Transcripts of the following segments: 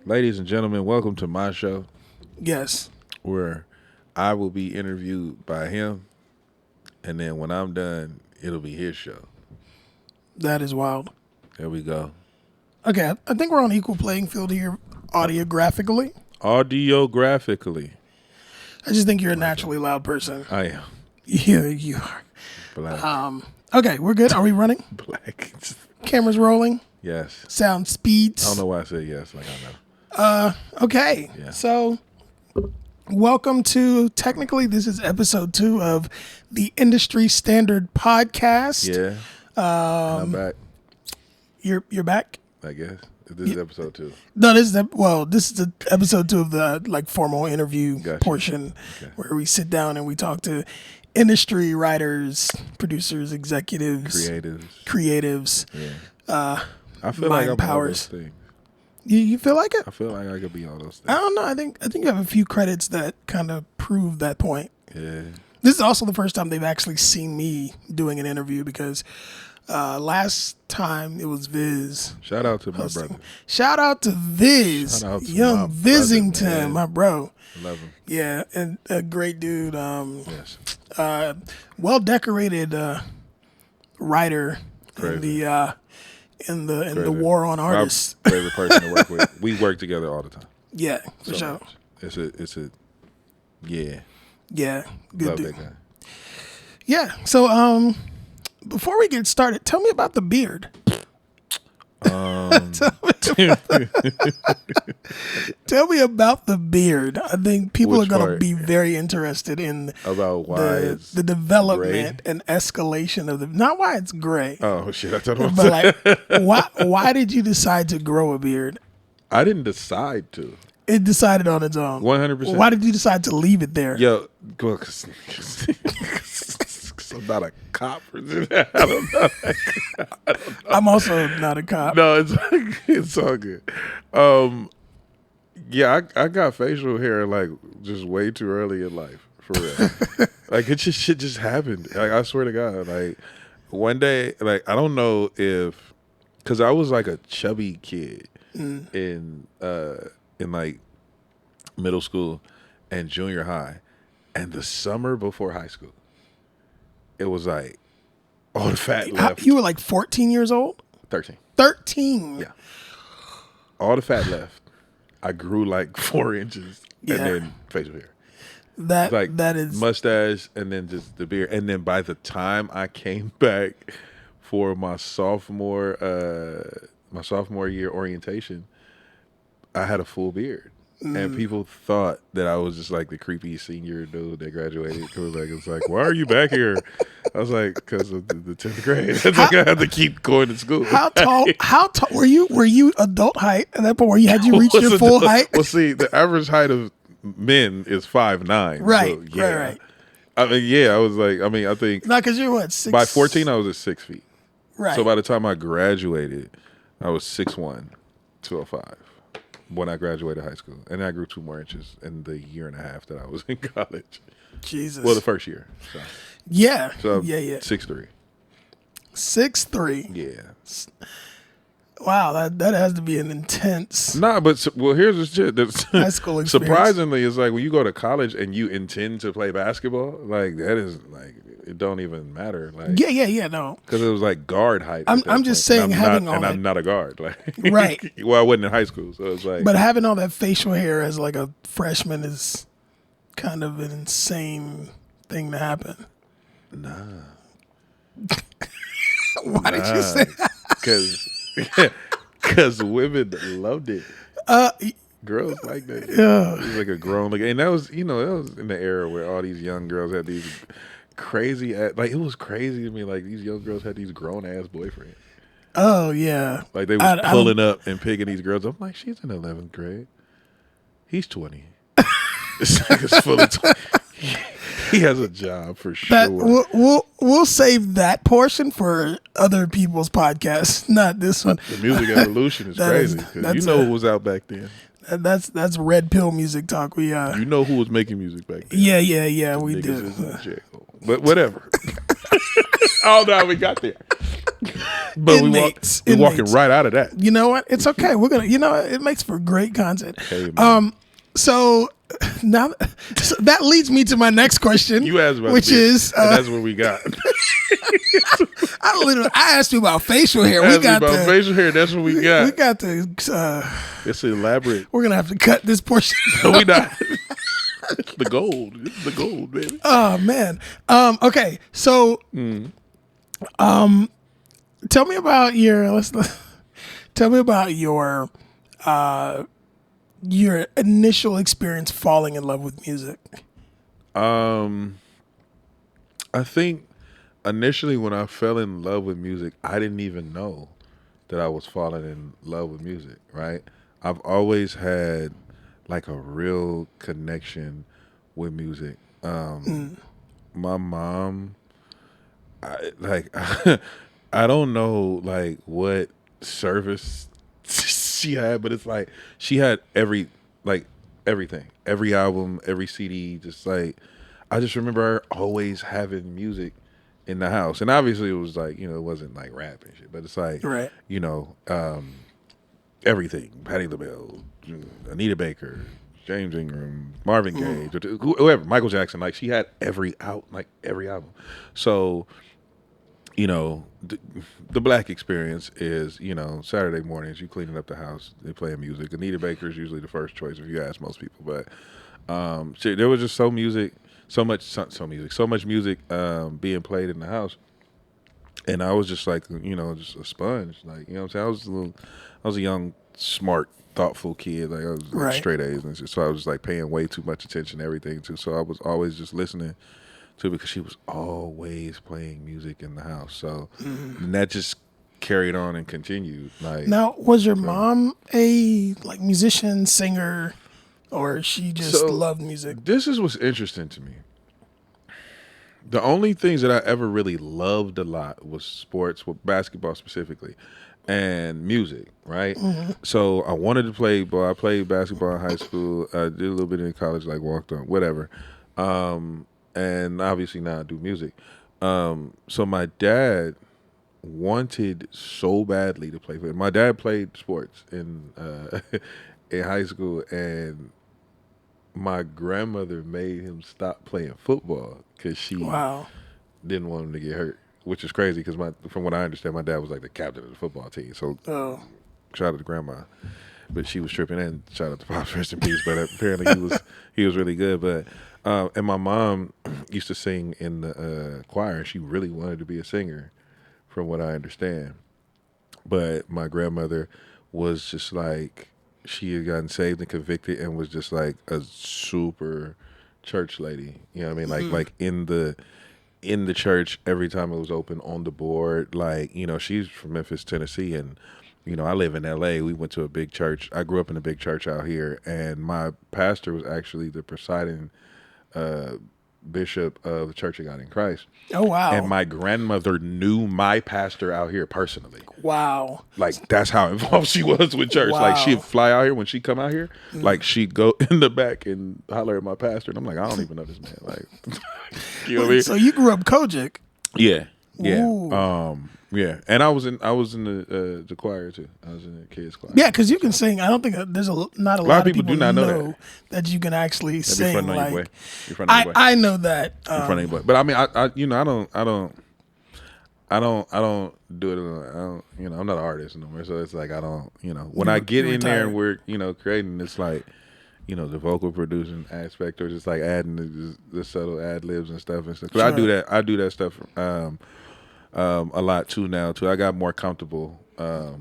Ladies and gentlemen, welcome to my show Yes. where I will be interviewed by him, and then when I'm done, it'll be his show. That is wild. There we go. Okay, I think we're on equal playing field here, audiographically. Audiographically. I just think you're a naturally loud person. I am. Yeah, you are. Black. Okay, we're good. Are we running? Black. Cameras rolling. Yes. Sound speeds. I don't know why I said yes, like I know. Okay. Yeah. So, welcome to, technically, this is episode 2 of the Industry Standard Podcast. Yeah. I'm back, You're back? I guess. This is episode 2. No, this is the episode 2 of the formal interview Gotcha. portion, Okay. where we sit down and we talk to industry writers, producers, executives, creatives. Yeah. I feel like mind I'm powers. all those things. You feel like it? I feel like I could be all those things. I don't know. I think you have a few credits that kind of prove that point. Yeah. This is also the first time they've actually seen me doing an interview because last time it was Viz. Shout out to my hosting. brother. Shout out to Viz, Shout out to young my Vizington, brother, man. my bro. Love him. Yeah, and a great dude. Yes. Well decorated writer Crazy. in the Crazy. war on artists. My favorite person to work with. We work together all the time. Yeah, for So sure. much. It's a yeah. Yeah, good Love dude. that guy. Yeah. So before we get started, tell me about the beard. Tell me about the beard. I think people Which are going to part? be very interested in About why it's the development and escalation of the. Not why it's gray, oh shit! I thought it was but like why did you decide to grow a beard? I didn't decide to. It decided on its own. 100%. Why did you decide to leave it there? Yo, well, cause I'm not a cop. I don't know. I'm also not a cop. No, it's all good. Yeah, I got facial hair like just way too early in life, for real. Like it just shit just happened. Like I swear to God, like one day, like I don't know if, cause I was like a chubby kid in like middle school and junior high, and the summer before high school, it was like all the fat left. You were like 14 years old? 13. 13. Yeah. All the fat left. I grew like 4 inches Yeah. and then facial hair. That is Mustache and then just the beard. And then by the time I came back for my sophomore year orientation, I had a full beard. And people thought that I was just like the creepy senior dude that graduated. It's like, why are you back here? I was like, because of the 10th grade. It's like I had to keep going to school. How tall were you? Were you adult height at that point where had you reached your full height? Well, see, the average height of men is 5'9". Right, so, yeah. right. I mean, yeah, I was like, I think Not because you're what, 6? by 14, I was at 6 feet. Right. So by the time I graduated, I was 6'1", 205 when I graduated high school. And I grew 2 more inches in the year and a half that I was in college. Jesus. Well, the first year. So, yeah. so yeah. 6'3". 6'3". Yeah. Wow, that has to be an intense Nah, but here's the shit. high school experience. Surprisingly, it's like when you go to college and you intend to play basketball, like that is like it don't even matter. Like Yeah, no. because it was like guard height. I'm just saying having all that. I'm not a guard. Like Right. Well, I wasn't in high school, so it's like. But having all that facial hair as like a freshman is kind of an insane thing to happen. Nah. Why did you say that? Because women loved it. Girls like that. Yeah. It was like a grown look, and that was in the era where all these young girls had these crazy like it was crazy to me. Like these young girls had these grown ass boyfriends. Oh yeah. Like they was pulling up and picking these girls. I'm like, she's in 11th grade. He's 20. This nigga's fully 20. He has a job for sure. We'll save that portion for other people's podcasts, not this one. The music evolution is crazy. 'Cause you know who was out back then. That's red pill music talk. We You know who was making music back then. Yeah, we Niggas do. is in jail. But whatever. Oh no, we got there. But Inmates. we're walking right out of that. You know what? It's okay. We're gonna. You know, it makes for great content. Hey, man. So now that leads me to my next question. You asked about which is and that's what we got. I asked you about facial hair. We got about facial hair. That's what we got. We got the. It's elaborate. We're gonna have to cut this portion. No, we not. The gold. It's the gold, baby. Oh man. Okay. So. Tell me about your initial experience falling in love with music. I think initially when I fell in love with music, I didn't even know that I was falling in love with music, right? I've always had like a real connection with music. My mom, I don't know like what service she had, but it's like she had everything, every album, every CD, just like I just remember her always having music in the house. And obviously it was like, it wasn't like rap and shit, but it's like, right. Everything. Patti LaBelle, Anita Baker, James Ingram, Marvin Gaye, whoever, Michael Jackson, like she had every album. So, the black experience is, Saturday mornings, you cleaning up the house, they playing music. Anita Baker is usually the first choice if you ask most people. But there was just so much music being played in the house. And I was just like, just a sponge. Like, you know what I'm saying? I was a young, smart, thoughtful kid. Like I was like straight A's and shit. So I was like paying way too much attention to everything too. So I was always just listening to, because she was always playing music in the house. So and that just carried on and continued. Like, now, was your mom a musician, singer, or she just loved music? This is what's interesting to me. The only things that I ever really loved a lot was sports, with basketball specifically, and music, right? So I wanted to play ball. I played basketball in high school. I did a little bit in college, like walked on, whatever. And obviously now I do music. So my dad wanted so badly to play. My dad played sports in high school, and my grandmother made him stop playing football because she didn't want him to get hurt, which is crazy because from what I understand, my dad was like the captain of the football team. So shout out to grandma. But she was tripping, and shout out to Pops, rest in peace. But apparently he was really good. But and my mom used to sing in the choir, and she really wanted to be a singer, from what I understand. But my grandmother was just like, she had gotten saved and convicted, and was just like a super church lady. You know what I mean? Like in the church, every time it was open on the board, like, she's from Memphis, Tennessee, and I live in LA. We went to a big church. I grew up in a big church out here, and my pastor was actually the presiding bishop of the Church of God in Christ. Oh, wow. And my grandmother knew my pastor out here personally. Wow. Like, that's how involved she was with church. Wow. Like, she'd fly out here when she come out here. Like, she'd go in the back and holler at my pastor. And I'm like, I don't even know this man. Like, you know what I mean? So you grew up Kojic. Yeah. Yeah. Ooh. Yeah, and I was in the choir too. I was in the kids choir. Yeah, because you can sing. I don't think there's not a lot of people do not know that you can actually sing. Like, I know that. But I mean, I don't do it. I'm not an artist no more. So it's like I don't. When I get in there and we're creating, it's like the vocal producing aspect, or just like adding the subtle ad libs and stuff. Because I do that. I do that stuff. A lot too now too. I got more comfortable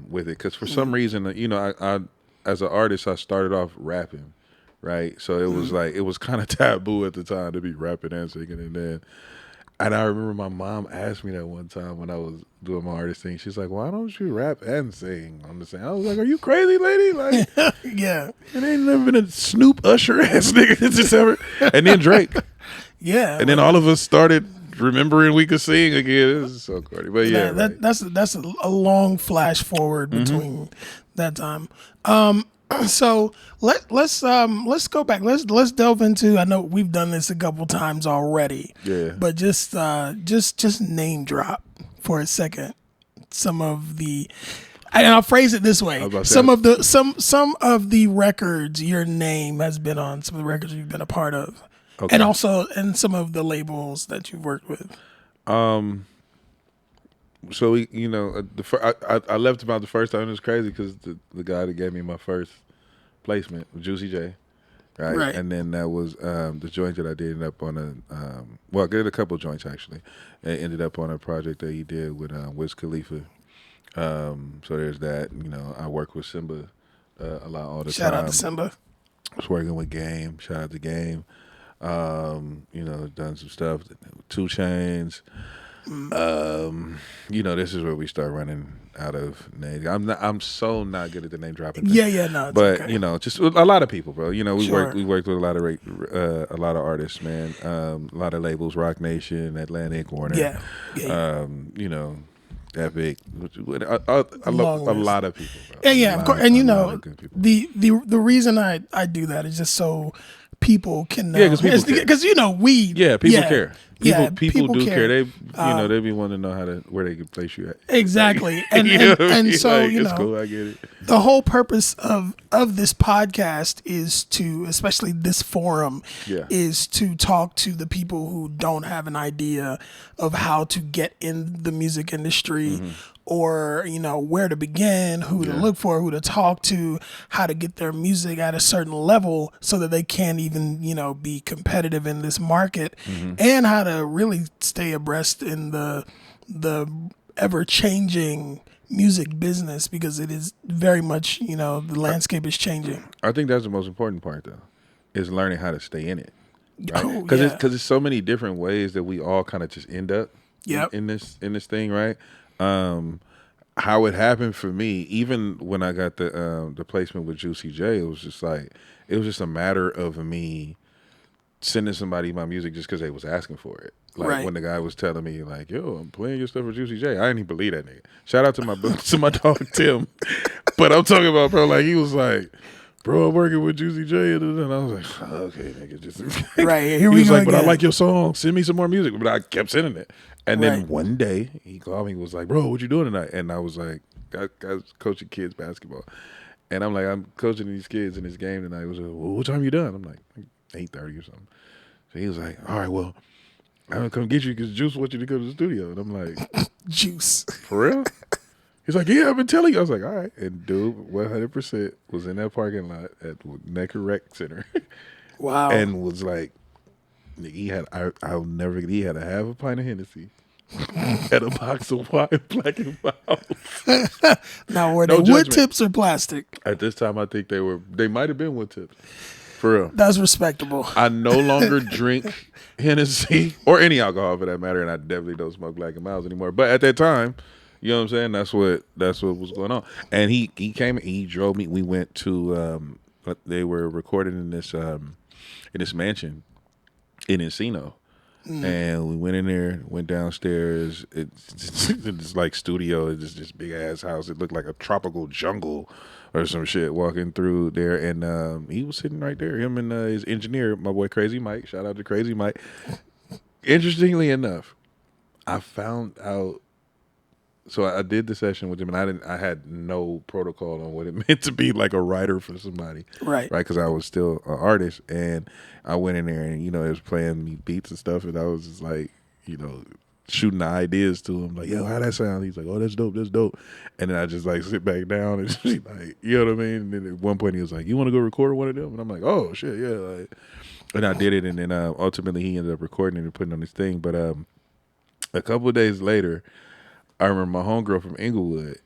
with it because for some reason, I as an artist, I started off rapping, right? So it was like, it was kind of taboo at the time to be rapping and singing, and I remember my mom asked me that one time when I was doing my artist thing. She's like, "Why don't you rap and sing on the same?" I was like, "Are you crazy, lady?" Like, yeah, it ain't never been a Snoop Usher ass nigga that's just ever. And then Drake, yeah, and then all of us started remembering we could sing again. This is so corny, but yeah, that's a long flash forward between that time. So let's go back. Let's delve into. I know we've done this a couple times already. Yeah, but just name drop for a second some of the, and I'll phrase it this way: some of the records your name has been on, some of the records you've been a part of, and also and some of the labels that you've worked with. So we, I left about the first time. It was crazy because the guy that gave me my first placement was Juicy J, right? And then that was the joint that I did ended up on I did a couple joints actually. It ended up on a project that he did with Wiz Khalifa. So there's that. I work with Symba a lot all the time. Shout out to Symba. I was working with Game. Shout out to Game. Done some stuff. 2 Chainz. This is where we start running out of names. I'm so not good at the name dropping thing. No. But okay. Just a lot of people, bro. We Sure. worked with a lot of artists, man. A lot of labels, Rock Nation, Atlantic, Warner. Yeah. Epic. I love a lot of people, bro. Yeah, of course. And the reason I do that is just so people can know. Yeah, because people care. People care. People do care. They they be wanting to know where they can place you at. Exactly. And so it's cool, I get it. The whole purpose of this podcast is to, especially this forum, is to talk to the people who don't have an idea of how to get in the music industry, or where to begin, who to look for, who to talk to, how to get their music at a certain level so that they can even be competitive in this market, and how to really stay abreast in the ever changing music business, because it is very much the landscape is changing. I think that's the most important part though, is learning how to stay in it, right? Because it's so many different ways that we all kind of just end up in this thing, right? How it happened for me, even when I got the placement with Juicy J, it was just a matter of me sending somebody my music just because they was asking for it. Like when the guy was telling me like, "Yo, I'm playing your stuff with Juicy J," I didn't even believe that nigga. Shout out to my dog Tim, but I'm talking about, bro. Like he was like, "Bro, I'm working with Juicy J," and I was like, "Okay, nigga, just right here he we was go." Like, but I like your song. Send me some more music. But I kept sending it. And then one day he called me and was like, "Bro, what you doing tonight?" And I was like, I was coaching kids basketball. And I'm like, I'm coaching these kids in this game tonight. He was like, "Well, what time you done?" I'm like, 8:30 or something. So he was like, "All right, well, I'm going to come get you because Juice wants you to go to the studio." And I'm like, Juice. For real? He's like, "Yeah, I've been telling you." I was like, "All right." And dude, 100% was in that parking lot at Necker Rec Center. Wow. And was like, I'll never forget, he had a half a pint of Hennessy. Had a box of wine, Black and Mild. Now, were they wood tips or plastic? At this time, I think they might have been wood tips. For real. That's respectable. I no longer drink Hennessy or any alcohol for that matter, and I definitely don't smoke Black and Milds anymore. But at that time, you know what I'm saying? That's what was going on. And he came, he drove me. We went to they were recording in this mansion in Encino. And we went in there, went downstairs. It's like studio. It's this big ass house. It looked like a tropical jungle or some shit walking through there. And he was sitting right there. Him and his engineer, my boy Crazy Mike. Shout out to Crazy Mike. Interestingly enough, I found out. So I did the session with him, and I had no protocol on what it meant to be like a writer for somebody, right? Because I was still an artist, and I went in there, and it was playing me beats and stuff, and I was just like, shooting the ideas to him, like, "Yo, how that sound?" He's like, "Oh, that's dope, that's dope," and then I just like sit back down and just like, you know what I mean? And then at one point he was like, "You want to go record one of them?" And I'm like, "Oh shit, yeah!" Like, and I did it, and then ultimately he ended up recording it and putting it on his thing. But a couple of days later, I remember my homegirl from Inglewood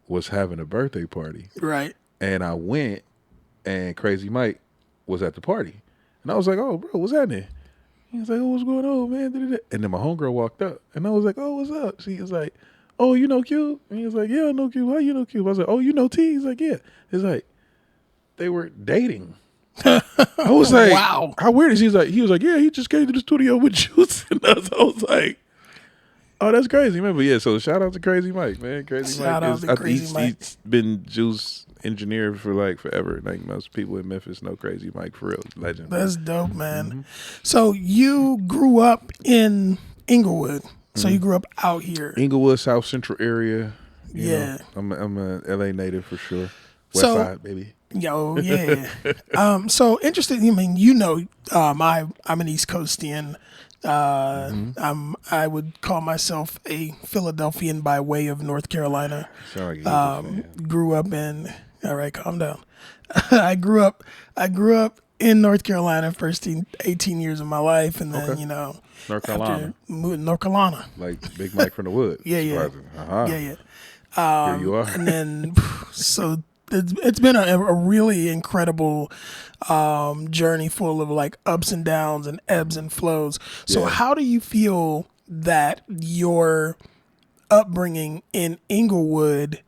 was having a birthday party. Right. And I went, and Crazy Mike was at the party. And I was like, "Oh, bro, what's happening?" He was like, "Oh, what's going on, man?" And then my homegirl walked up, and I was like, "Oh, what's up?" She was like, "Oh, you know Cube?" And he was like, "Yeah, I know Cube. How you know Cube?" I was like, "Oh, you know T?" He's like, "Yeah." It's like, they were dating. I was like, wow. How weird is he? He was like, "Yeah, he just came to the studio with Juice." And I was like, "Oh, that's crazy, man." But yeah, so shout out to Crazy Mike, man. Shout out to Crazy Mike. He's been Juice engineer for like forever. Like most people in Memphis know Crazy Mike for real. Legend. That's dope, man. Mm-hmm. So you grew up in Inglewood. So you grew up out here. Inglewood, South Central area. You Yeah. know, I'm a LA native for sure. West Side, baby. Yo, yeah. So interesting. I mean, I'm an East Coastian. I would call myself a Philadelphian by way of North Carolina. Sound like Grew up in. All right, calm down. I grew up in North Carolina first 18 years of my life, and then North Carolina. Moved to North Carolina. Like Big Mike from the Wood. Yeah. Uh-huh. Yeah. Here you are. And then so it's been a really incredible journey full of like ups and downs and ebbs and flows. So how do you feel that your upbringing in Inglewood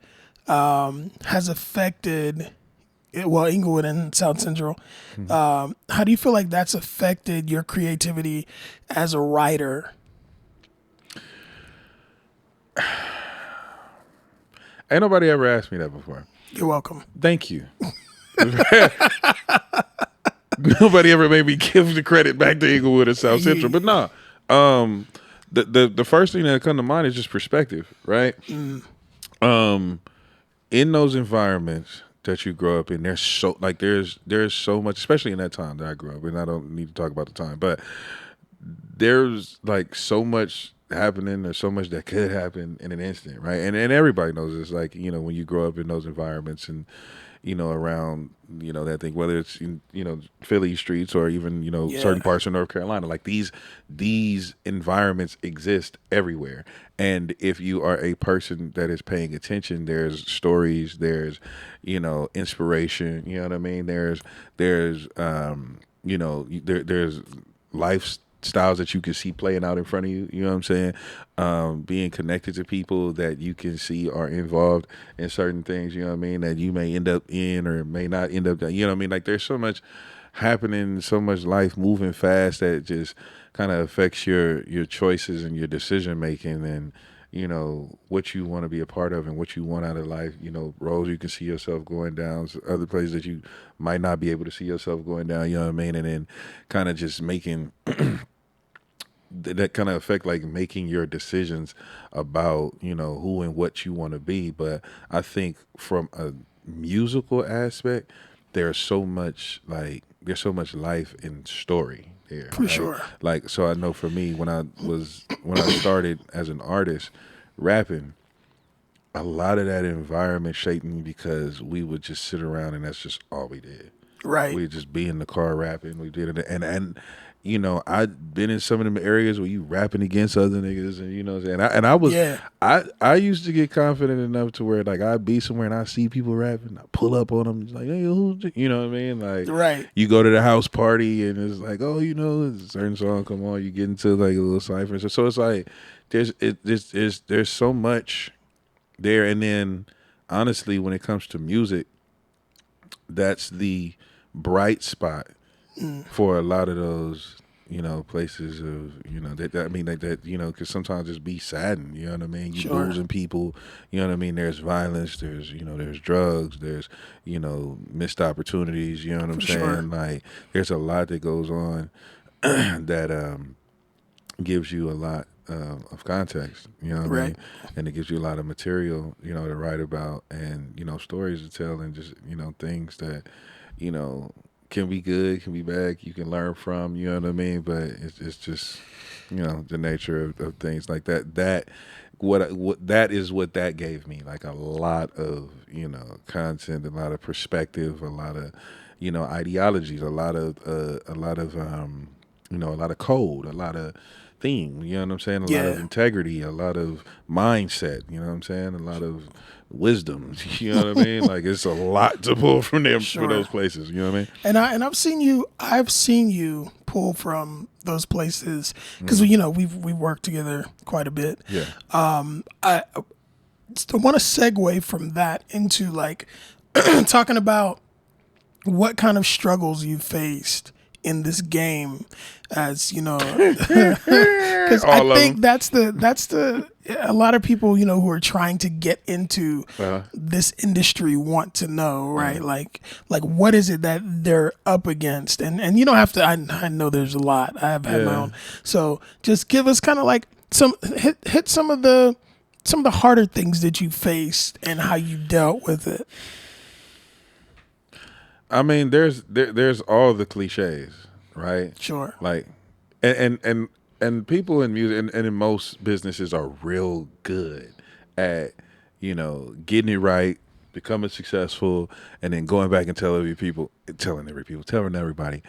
has affected, Inglewood and South Central, how do you feel like that's affected your creativity as a writer? Ain't nobody ever asked me that before. You're welcome. Thank you. Nobody ever made me give the credit back to Inglewood or South Central, but no. The first thing that come to mind is just perspective, right? In those environments that you grow up in, there's so much, especially in that time that I grew up in. I don't need to talk about the time, but there's like so much happening. There's so much that could happen in an instant, right? And everybody knows this. Like, when you grow up in those environments and around that thing, whether it's in Philly streets or even certain parts of North Carolina, like these environments exist everywhere. And if you are a person that is paying attention, there's stories, there's inspiration, you know what I mean, there's there's lifestyles that you can see playing out in front of you, you know what I'm saying? Being connected to people that you can see are involved in certain things, you know what I mean, that you may end up in or may not end up, you know what I mean? Like there's so much happening, so much life moving fast that just kind of affects your choices and your decision making and what you want to be a part of and what you want out of life, roads you can see yourself going down, other places that you might not be able to see yourself going down, you know what I mean? And then kind of just making that kind of affect like making your decisions about, who and what you want to be. But I think from a musical aspect, there's so much life and story there. For sure. Like, so I know for me, when I started as an artist rapping, a lot of that environment shaped me because we would just sit around and that's just all we did. Right. We'd just be in the car rapping. We did it. And I'd been in some of them areas where you rapping against other niggas and I used to get confident enough to where like I'd be somewhere and I see people rapping, I pull up on them, like, hey, you know what I mean? Like, right. You go to the house party and it's like, oh, a certain song come on, you get into like a little cipher. So it's like there's so much there. And then honestly, when it comes to music, that's the bright spot for a lot of those, places of, because sometimes it's be saddened, you know what I mean? You losing people, you know what I mean? There's violence, there's drugs, there's, missed opportunities, you know what I'm saying? Sure. Like, there's a lot that goes on that gives you a lot of context, you know what I mean? And it gives you a lot of material, to write about and, stories to tell and just, things that, can be good, can be bad, you can learn from, you know what I mean? But it's just, the nature of things like that. That is what that gave me, like a lot of, content, a lot of perspective, a lot of, ideologies, a lot of code, a lot of theme, you know what I'm saying? A lot of integrity, a lot of mindset, you know what I'm saying? A lot of wisdom, you know what I mean? Like it's a lot to pull from them for those places, you know what I mean? And I've seen you pull from those places because we've worked together quite a bit. Yeah. I want to segue from that into like talking about what kind of struggles you faced in this game, as because I think that's the a lot of people who are trying to get into this industry want to know, right? Like what is it that they're up against, and you don't have to. I know there's a lot. I have had my own. So just give us kind of like hit some of the harder things that you faced and how you dealt with it. I mean, there's all the cliches, right? Sure. Like, and people in music and in most businesses are real good at, getting it right, becoming successful, and then going back and telling everybody,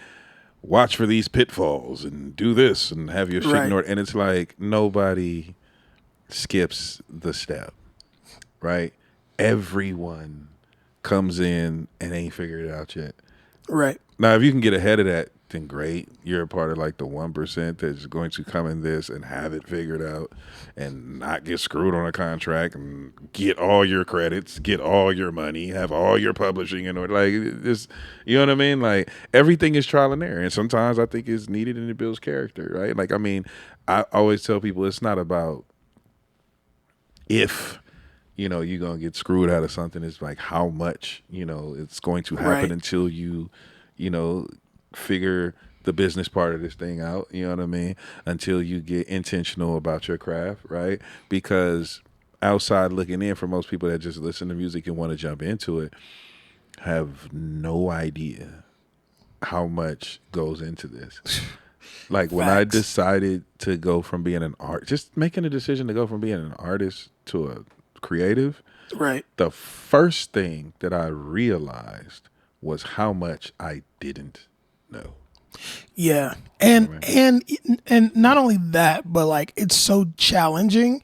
watch for these pitfalls and do this and have your shit in order. And it's like nobody skips the step, right? Everyone comes in and ain't figured it out yet. Right. Now, if you can get ahead of that, then great. You're a part of like the 1% that's going to come in this and have it figured out and not get screwed on a contract and get all your credits, get all your money, have all your publishing in order. Like this, you know what I mean? Like everything is trial and error. And sometimes I think it's needed and it builds character, right? Like, I mean, I always tell people it's not about if, you're going to get screwed out of something. It's like how much, it's going to happen until you, figure the business part of this thing out, you know what I mean? Until you get intentional about your craft, right? Because outside looking in, for most people that just listen to music and want to jump into it, have no idea how much goes into this. Like when I decided to go from being an just making a decision to go from being an artist to a creative, right? The first thing that I realized was how much I didn't know. Yeah. And not only that, but like it's so challenging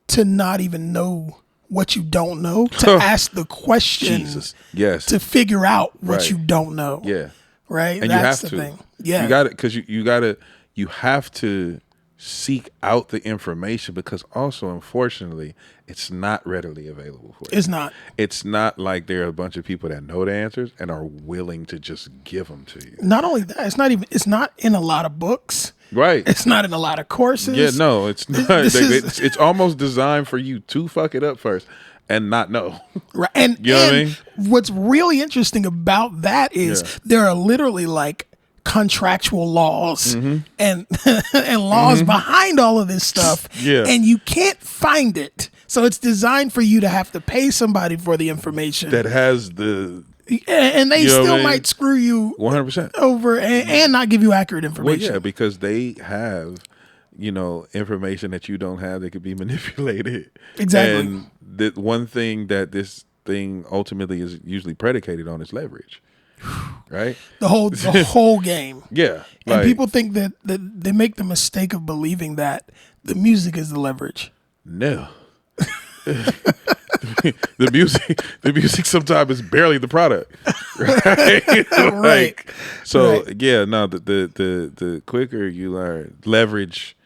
to not even know what you don't know, to ask the questions, to figure out what you don't know. Yeah. Right? And that's you have the to. thing. Yeah. You got it, because you have to seek out the information, because also, unfortunately, it's not readily available for you. It's not. It's not like there are a bunch of people that know the answers and are willing to just give them to you. Not only that, it's not in a lot of books. Right. It's not in a lot of courses. Yeah, no, it's not. It's almost designed for you to fuck it up first and not know. Right. And, you know what I mean? What's really interesting about that is there are literally like contractual laws and and laws behind all of this stuff. Yeah. And you can't find it. So it's designed for you to have to pay somebody for the information that has the and they still might screw you 100% over and not give you accurate information. Well, yeah, because they have, information that you don't have that could be manipulated. Exactly. And the one thing that this thing ultimately is usually predicated on is leverage. Right? The whole game. Yeah. And people think that they make the mistake of believing that the music is the leverage. No. the music sometimes is barely the product. Right? The quicker you learn, leverage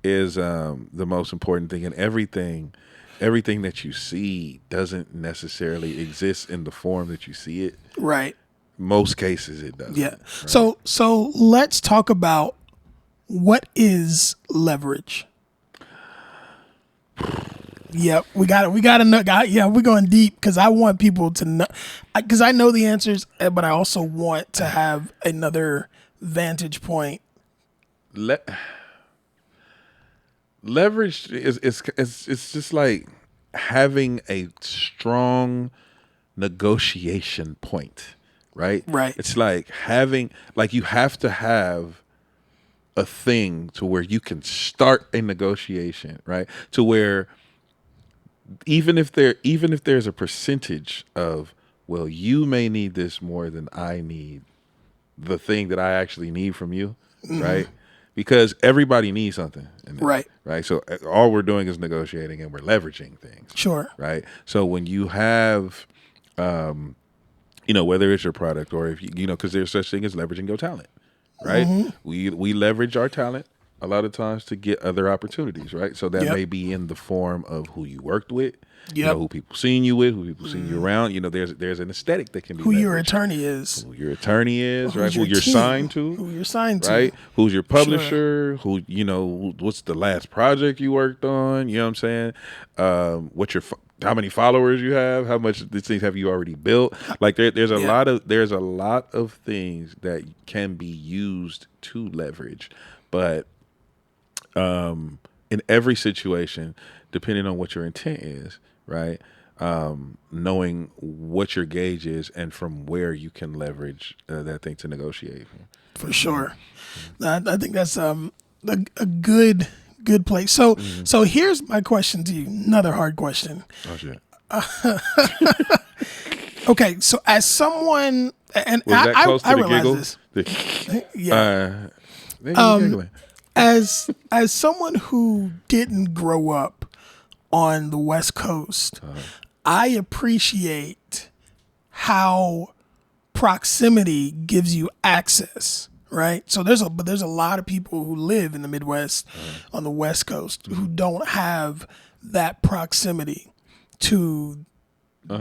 is the most important thing, and everything that you see doesn't necessarily exist in the form that you see it. Right. Most cases it doesn't. Yeah. Right? So let's talk about what is leverage. Yeah, we got to know. Yeah, we're going deep because I want people to know, because I know the answers, but I also want to have another vantage point. Leverage is it's just like having a strong negotiation point. Right? Right. It's like you have to have a thing to where you can start a negotiation, right? To where even if there's a percentage of, well, you may need this more than I need the thing that I actually need from you, right? Because everybody needs something. Right. Right. So all we're doing is negotiating and we're leveraging things. Sure. Right. So when you have whether it's your product or if because there's such thing as leveraging your talent, right? We leverage our talent a lot of times to get other opportunities, right? So that may be in the form of who you worked with, who people seen you with, who people seen you around. There's an aesthetic that can be who leveraged. your attorney is, right? Who you're signed to, right? Who's your publisher? Sure. What's the last project you worked on? You know what I'm saying? How many followers you have? How much these things have you already built? Like there's a lot of things that can be used to leverage, but in every situation, depending on what your intent is, right? Knowing what your gauge is and from where you can leverage that thing to negotiate. For sure. I think that's a good place. So here's my question to you. Another hard question. Oh shit. Okay, so as someone, and Was that close to the realize giggle? this. Yeah. Giggling. As someone who didn't grow up on the West Coast, I appreciate how proximity gives you access, right? So there's a lot of people who live in the Midwest on the West Coast who don't have that proximity to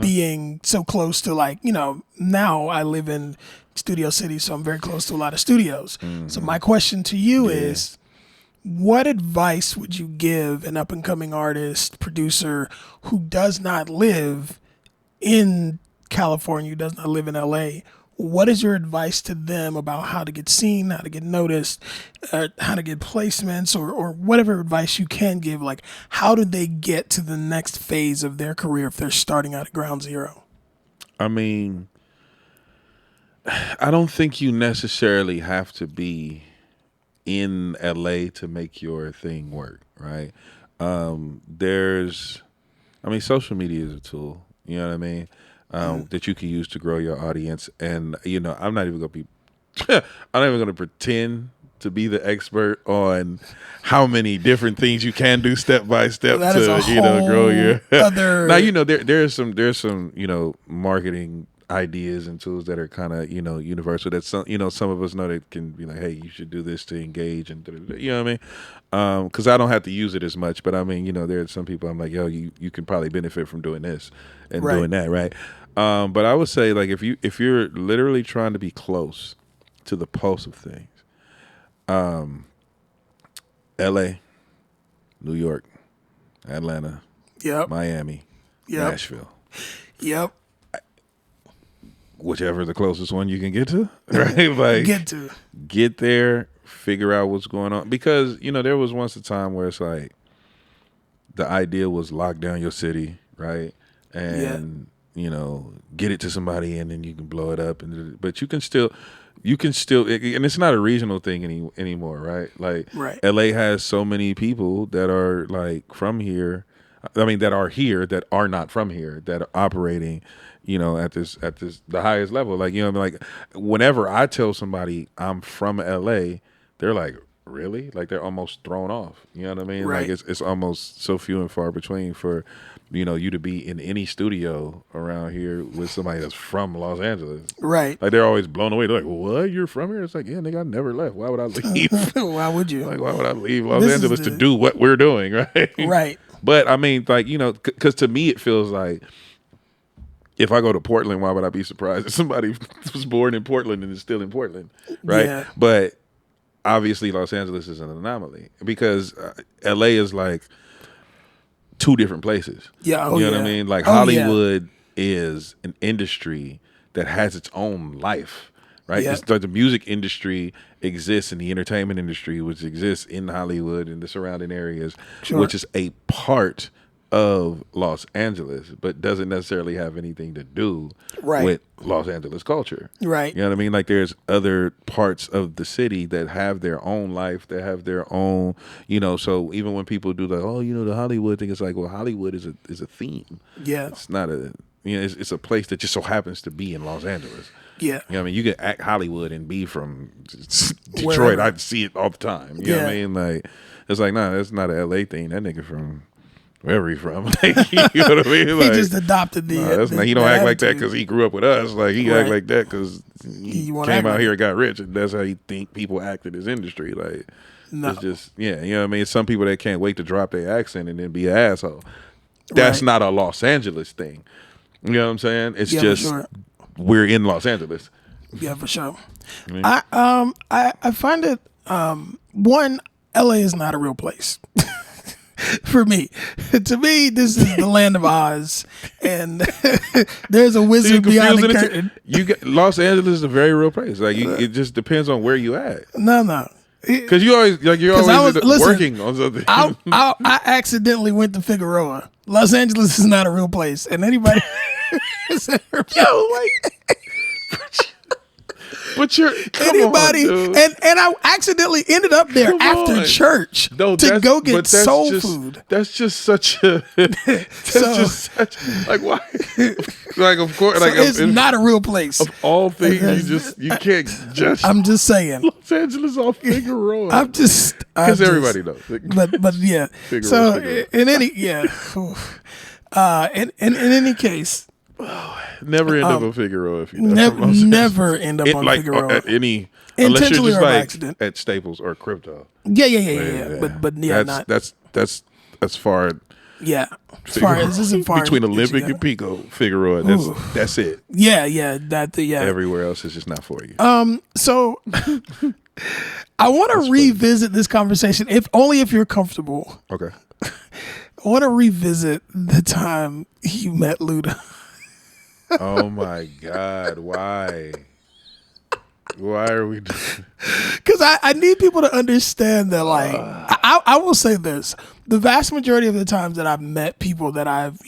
being so close to, like, now I live in Studio City, so I'm very close to a lot of studios. So my question to you is, what advice would you give an up-and-coming artist, producer who does not live in California, who does not live in LA? What is your advice to them about how to get seen, how to get noticed, how to get placements, or whatever advice you can give? Like, how do they get to the next phase of their career if they're starting out at ground zero? I mean, I don't think you necessarily have to be in LA to make your thing work, right? Social media is a tool, you know what I mean? That you can use to grow your audience. And, I'm not even going to pretend to be the expert on how many different things you can do step by step to, grow your other. Now, there's some, marketing ideas and tools that are kind of, universal, that some of us know that can be like, hey, you should do this to engage, and you know what I mean? Because I don't have to use it as much, but I mean, there are some people I'm like, yo, you can probably benefit from doing this and doing that, right? But I would say, like, if you're literally trying to be close to the pulse of things, LA, New York, Atlanta, Miami, Nashville, whichever the closest one you can get to, right? Like, get there, figure out what's going on. Because, there was once a time where it's like the idea was lock down your city, right? And, get it to somebody and then you can blow it up. But you can still, and it's not a regional thing anymore, right? Like, LA has so many people that are like from here. I mean, that are here, that are not from here, that are operating, at the highest level. Like, like, whenever I tell somebody I'm from LA, they're like, really? Like, they're almost thrown off. You know what I mean? Right. Like, it's almost so few and far between for, you to be in any studio around here with somebody that's from Los Angeles. Right. Like, they're always blown away. They're like, what? You're from here? It's like, yeah, nigga, I never left. Why would I leave? Why would you? Like, why would I leave Los Angeles to do what we're doing, right? Right. But, I mean, like, because to me it feels like, if I go to Portland, why would I be surprised if somebody was born in Portland and is still in Portland, right? Yeah. But obviously Los Angeles is an anomaly because LA is like two different places. Yeah, you know what I mean? Like, Hollywood is an industry that has its own life, right? Yeah. It's like the music industry exists in the entertainment industry, which exists in Hollywood and the surrounding areas, which is a part of Los Angeles, but doesn't necessarily have anything to do with Los Angeles culture. Right. You know what I mean? Like, there's other parts of the city that have their own life, that have their own, so even when people do the Hollywood thing, it's like, well, Hollywood is a theme. Yeah. It's not it's a place that just so happens to be in Los Angeles. Yeah. You know what I mean? You can act Hollywood and be from Detroit. I see it all the time. You know what I mean? Like, it's like, nah, that's not an LA thing. That nigga from wherever he from. Like, you know what I mean? Like, he just adopted the. He don't act like that because he grew up with us. Like, he act like that because he came out here and got rich, and that's how he think people act in his industry. Like, it's just, you know what I mean? Some people that can't wait to drop their accent and then be an asshole. That's not a Los Angeles thing. You know what I'm saying? It's just we're in Los Angeles. Yeah, for sure. I find it one, LA is not a real place. For me, to me, this is the land of Oz, and there's a wizard behind the curtain. Los Angeles is a very real place. Like, it just depends on where you at. No, Because you always working on something. I accidentally went to Figueroa. Los Angeles is not a real place, and anybody. But you're anybody, on, and I accidentally ended up there after church to go get soul food. That's just such a. Like why? Like of course, like it's not a real place. Of all things, you can't judge. I'm just saying, Los Angeles off Figueroa. Because everybody knows. But yeah. So in any in any case. Never end up on Figueroa if you never end up on Figueroa. At any unless you're just like accident. At Staples or Crypto. Yeah. But yeah, that's as far. Yeah, as far as between Olympic and Pico, Figueroa. That's it. Yeah. Everywhere else is just not for you. So I want to revisit this conversation, if you're comfortable. Okay. I want to revisit the time you met Luda. Oh my God! Why? Why are we doing? Because I need people to understand that. Like, I will say this: the vast majority of the times that I've met people that I've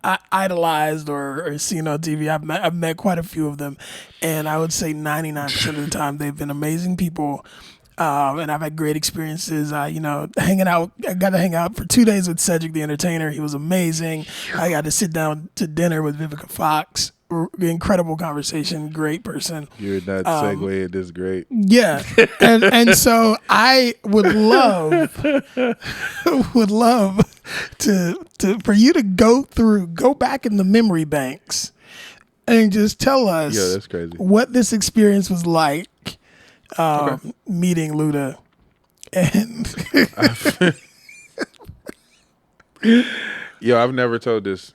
I idolized or seen on TV, I've met quite a few of them, and I would say 99% of the time they've been amazing people. And I've had great experiences. Hanging out. I got to hang out for 2 days with Cedric the Entertainer. He was amazing. I got to sit down to dinner with Vivica Fox. Incredible conversation. Great person. You're not segueing this great. Yeah, and so I would love to for you to go back in the memory banks and just tell us. Yeah, that's crazy. What this experience was like. Meeting Luda, and yo, I've never told this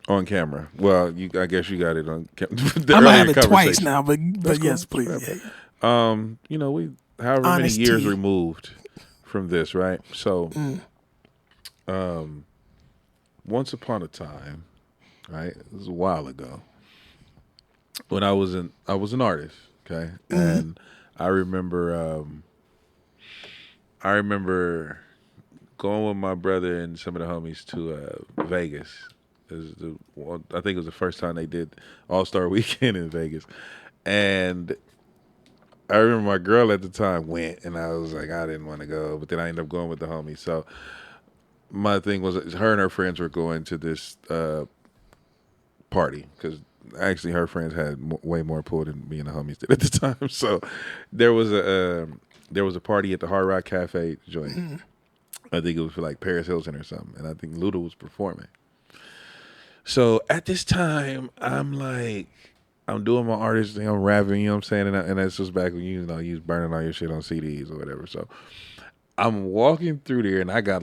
on camera. Well, I guess you got it on camera. I might have it twice now, but yes, please. Yeah. We however Honesty. many years removed from this, right? So, once upon a time, right? It was a while ago when I was an artist, okay, and I remember going with my brother and some of the homies to Vegas. I think it was the first time they did All-Star Weekend in Vegas. And I remember my girl at the time went, and I was like, I didn't want to go. But then I ended up going with the homies. So my thing was her and her friends were going to this party because actually her friends had way more pull than me and the homies did at the time. So there was a party at the Hard Rock Cafe joint. Mm-hmm. I think it was for like Paris Hilton or something, and I think Luda was performing. So at this time, I'm doing my artist thing, I'm rapping, you know what I'm saying, and this was back when you was burning all your shit on CDs or whatever. So I'm walking through there, and I got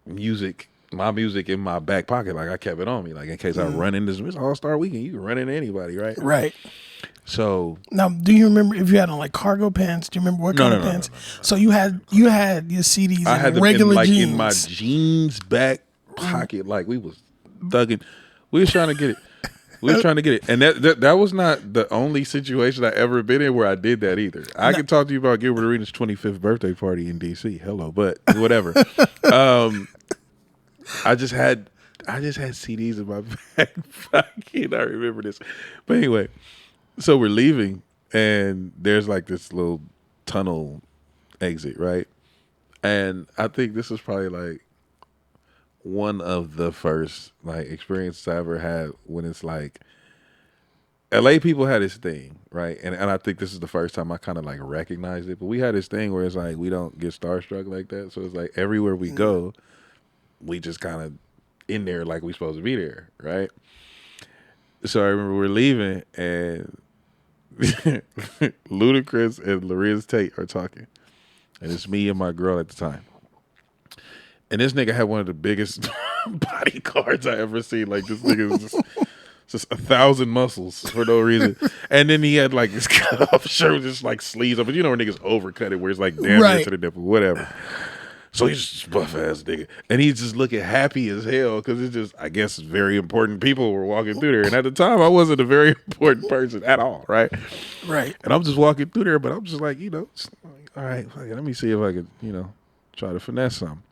music. My music in my back pocket, like I kept it on me, like in case I run into this All-Star Weekend, you can run into anybody, right? Right. So now, do you remember if you had on like cargo pants? Do you remember what kind of pants? No. So you had your CDs in regular jeans, in my jeans back pocket, like we was thugging. We was trying to get it. And that was not the only situation I ever been in where I did that either. I can talk to you about Gilbert Arenas' 25th birthday party in DC. Hello, but whatever. I just had CDs in my back pocket. I remember this. But anyway, so we're leaving, and there's like this little tunnel exit, right? And I think this was probably like one of the first like experiences I ever had when it's like LA people had this thing, right? And I think this is the first time I kind of like recognized it. But we had this thing where it's like we don't get starstruck like that. So it's like everywhere we go, we just kind of in there like we supposed to be there, right? So I remember we're leaving and Ludacris and Lorenz Tate are talking. And it's me and my girl at the time. And this nigga had one of the biggest bodyguards I ever seen. Like this nigga was just 1,000 muscles for no reason. And then he had like this cut off shirt with just like sleeves up. But you know when niggas overcut it where it's like damn near to the nipple, whatever. So he's just buff ass nigga, and he's just looking happy as hell because it's just, I guess, very important people were walking through there, and at the time I wasn't a very important person at all, right? Right. And I'm just walking through there, but I'm just like, all right, let me see if I could, try to finesse something.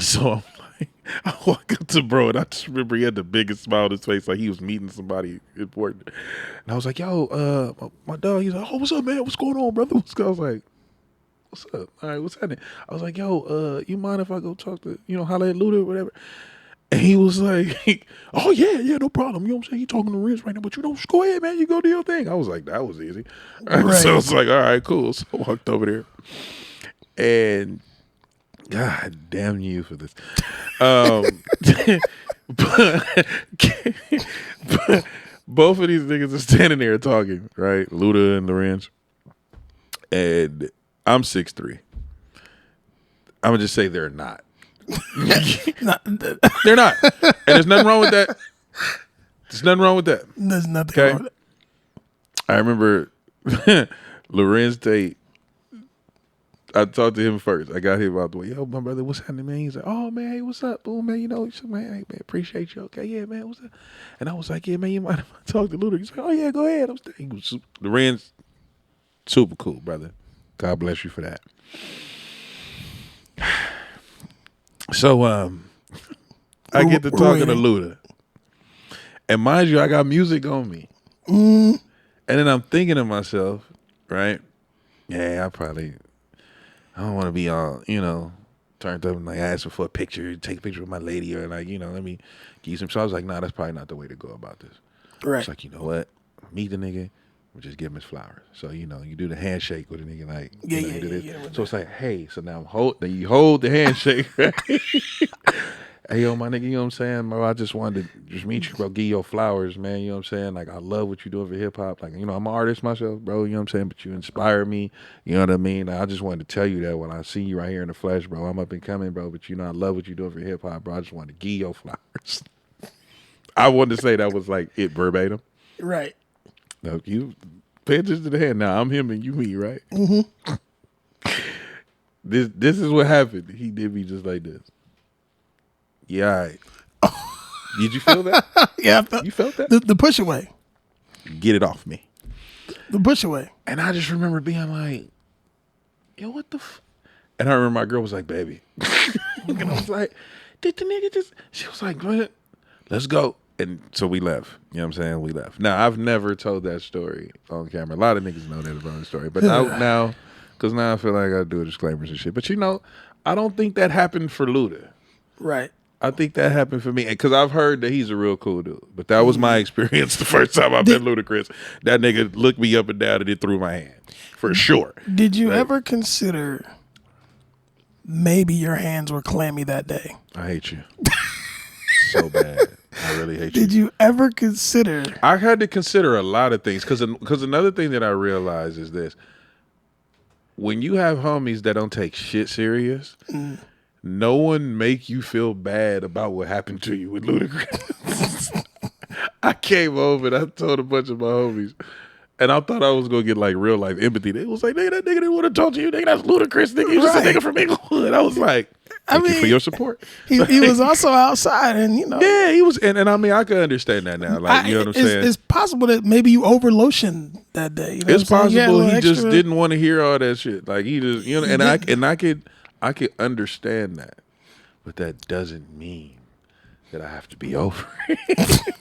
So I'm like, I walk up to bro, and I just remember he had the biggest smile on his face, like he was meeting somebody important. And I was like, yo, my dog, he's like, oh, what's up, man? What's going on, brother? I was like, what's up? All right, what's happening? I was like, yo, you mind if I go talk to, holla at Luda or whatever? And he was like, oh, yeah, no problem. You know what I'm saying? You talking to Riz right now, but just go ahead, man. You go do your thing. I was like, that was easy. Right. So I was like, all right, cool. So I walked over there. And God damn you for this. But both of these niggas are standing there talking, right? Luda and Lorenz. And I'm 6'3". I'm going to just say they're not. They're not. And there's nothing wrong with that. There's nothing wrong with that. There's nothing wrong with it. I remember Lorenz Tate. I talked to him first. I got him out the way. Yo, my brother, what's happening, man? He's like, oh, man, hey, what's up? Boom, man, man, hey, man, appreciate you. Okay, yeah, man, what's up? And I was like, yeah, man, you mind if I talk to Luda? He's like, oh, yeah, go ahead. He was Lorenz, super cool, brother. God bless you for that. So, I get to talking to Luda. And mind you, I got music on me. And then I'm thinking to myself, right? Yeah, I don't want to be all, turned up and like asking for a picture, take a picture with my lady, or like, let me give you some. So I was like, nah, that's probably not the way to go about this. Right. It's like, you know what? Meet the nigga, we'll just give him his flowers. So, you do the handshake with a nigga, like, you do this. So it's like, hey, so now you hold the handshake, right? Hey, yo, my nigga, you know what I'm saying? Bro, I just wanted to just meet you, bro, give you your flowers, man, you know what I'm saying? Like, I love what you do for hip-hop. Like, I'm an artist myself, bro, you know what I'm saying? But you inspire me, you know what I mean? I just wanted to tell you that when I see you right here in the flesh, bro, I'm up and coming, bro, but I love what you do for hip-hop, bro. I just wanted to give you your flowers. I wanted to say that was like it verbatim. Right. No, you pay attention to the hand. Now, I'm him and you me, right? Mm-hmm. This is what happened. He did me just like this. Yeah, all right. Did you feel that? Yeah, you felt that? The push away. Get it off me. The push away. And I just remember being like, yo, what the And I remember my girl was like, baby. And I was like, did the nigga just... She was like, go ahead, let's go. And so we left. You know what I'm saying? We left. Now, I've never told that story on camera. A lot of niggas know that about the story. But now, because now I feel like I gotta do disclaimers and shit. But I don't think that happened for Luda. Right. I think that happened for me because I've heard that he's a real cool dude. But that was my experience the first time I met Ludacris. That nigga looked me up and down and it threw my hand. For sure. Did you ever consider maybe your hands were clammy that day? I hate you. So bad. I really hate you. Did you ever consider? I had to consider a lot of things because another thing that I realized is this. When you have homies that don't take shit serious, no one make you feel bad about what happened to you with Ludacris. I came over and I told a bunch of my homies, and I thought I was gonna get like real life empathy. They was like, "Nigga, that nigga didn't want to talk to you. Nigga, that's Ludacris. Nigga, he's just a nigga from Inglewood." I was like, "Thank you for your support." He was also outside, and yeah, he was, and I mean, I can understand that now. Like, you know what I'm saying? It's possible that maybe you over lotioned that day. You know it's possible he just didn't want to hear all that shit. Like he just, I could understand that, but that doesn't mean that I have to be over it.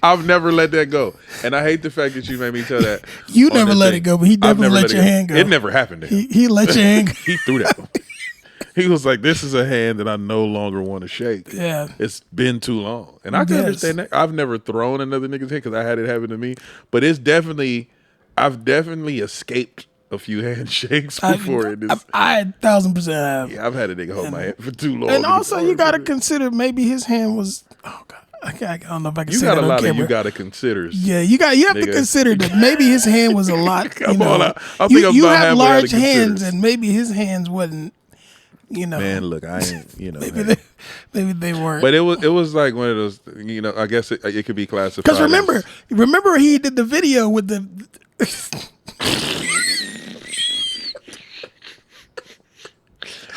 I've never let that go, and I hate the fact that you made me tell that. You never let it go, but he definitely let your hand go. It never happened to him. He let your hand go. He threw that one. He was like, "This is a hand that I no longer want to shake. Yeah, it's been too long." And I can understand that. I've never thrown another nigga's hand because I had it happen to me, but I've definitely escaped a few handshakes before. I 1,000% have. Yeah, I've had a nigga hold my hand for too long. And also, you got to consider maybe his hand was. Oh God. I don't know if I can say that on camera. You got a lot of you got to consider. Yeah, you have to consider that maybe his hand was a lot. Come on, I think you have large hands, and maybe his hands wasn't. Man, look, I ain't. Maybe they weren't. But it was like one of those. I guess it could be classified. Because remember he did the video with the.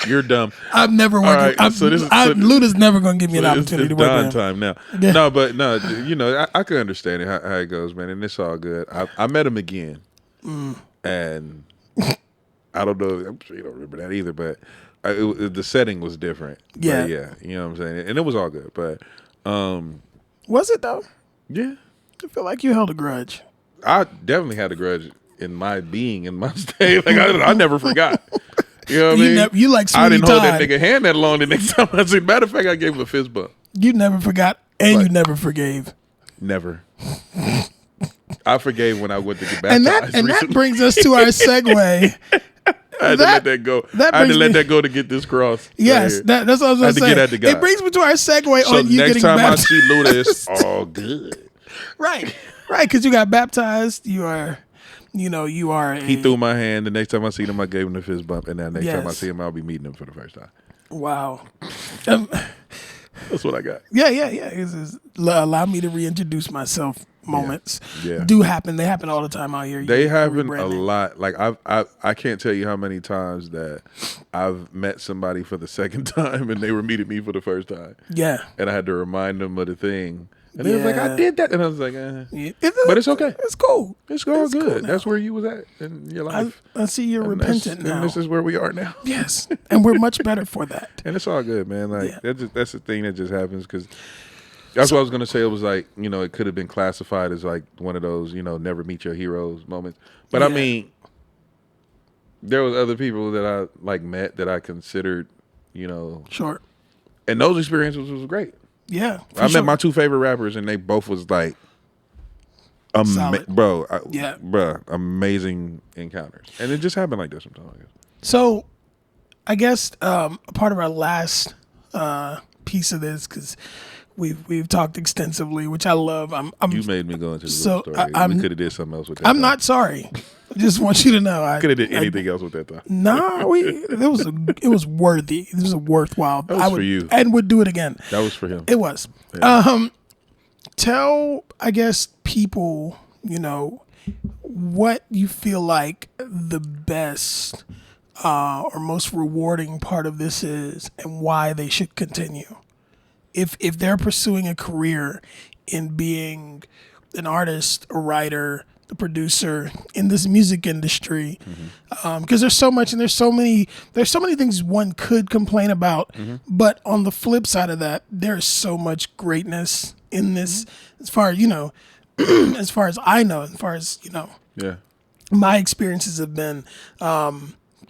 You're dumb. I'm never working. Right, so Luda's never going to give me an opportunity to work Don with him. time now. Yeah. No, you know, I can understand it, how it goes, man, and it's all good. I met him again, and I don't know. I'm sure you don't remember that either, but the setting was different. Yeah, but yeah, you know what I'm saying, and it was all good. But was it though? yeah, I feel like you held a grudge. I definitely had a grudge in my being, in my state. Like I never forgot. You know what I mean? You like Sweeney I didn't hold Todd. that nigga hand that long the next time I see. Matter of fact, I gave him a fist bump. You never forgot, and Like, you never forgave. Never. I forgave when I went to get baptized. And that brings us to our segue. I had to let that go. I had to let that go to get this cross. Yes, right that's what I was going to say. get that to God. It brings me to our segue So on you next getting time baptized. I see Luda, it's all good. Right, because you got baptized. You are He threw my hand. The next time I see him, I gave him the fist bump. And then next time I Yes. see him, I'll be meeting him for the first time. Wow. That's what I got. Yeah. Allow me to reintroduce myself. Moments Yeah. do happen. They happen all the time out here. They happen a rebranding. lot. Like I can't tell you how many times that I've met somebody for the second time and they were meeting me for the first time. Yeah. And I had to remind them of the thing. And they was like, I did that. And I was like, Yeah. But it's okay. It's cool. It's all It's cool good. now. That's where you was at in your life. I see you're And repentant now. And this is where we are now. Yes, and we're much better for that. And it's all good, man. Like Yeah. that's the thing that just happens because that's what I was gonna say. It was like, you know, it could have been classified as like one of those, you know, never meet your heroes moments. But I Yeah. mean, there was other people that I like met that I considered, you know, Sure. and those experiences was great. Yeah. I met my two favorite rappers, and they both was like, Solid. amazing encounters, and it just happened like this sometimes. I guess. So, I guess a part of our last piece of this, because we've talked extensively, which I love. You made me go into the So, story. I'm- We could have did something else with that. I'm not sorry. I just want you to know. I Could have did anything else with that time. No, it was worthy. It was a worthwhile. That was for you. And would do it again. That was for him. It was. Yeah. Tell, I guess, people, you know, what you feel like the best or most rewarding part of this is, and why they should continue. If they're pursuing a career in being an artist, a writer, a producer in this music industry, because there's so much and there's so many things one could complain about, but on the flip side of that, there's so much greatness in this. As far as you know, as far as I know, as far as you know, Yeah. my experiences have been.